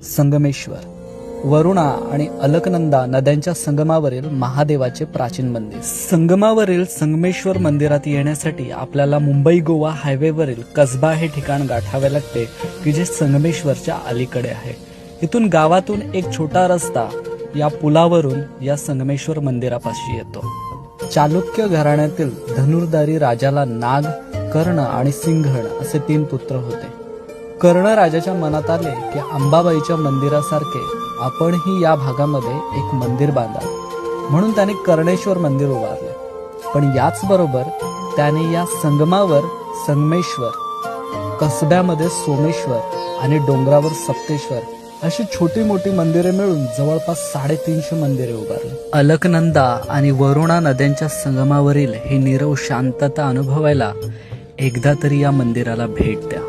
संगमेश्वर वरुणा आणि अलकनंदा नद्यांच्या संगमावरील महादेवाचे प्राचीन मंदिर। संगमावरील संगमेश्वर मंदिरात येण्यासाठी आपल्याला मुंबई गोवा हायवेवरील कसबा हे ठिकाण गाठावे लागते, की जे संगमेश्वरच्या अलीकडे आहे। इथून गावातून एक छोटा रस्ता या पुलावरून या संगमेश्वर मंदिरापाशी येतो। चालुक्य घराण्यातील धनुर्धारी राजाला नाग, कर्ण आणि सिंहण असे 3 पुत्र होते। कर्ण राजाच्या मनात आले की अंबाबाईच्या मंदिरासारखे आपणही या भागामध्ये एक मंदिर बांधावे, म्हणून त्याने कर्णेश्वर मंदिर उभारले। पण याच बरोबर त्याने या संगमावर संगमेश्वर, कसब्यामध्ये सोमेश्वर आणि डोंगरावर सप्तेश्वर अशी छोटी मोठी मंदिरे मिळून जवळपास 350 मंदिरे उभारली। अलकनंदा आणि वरुणा नद्यांच्या संगमावरील ही नीरव शांतता अनुभवायला एकदा तरी या मंदिराला भेट द्या।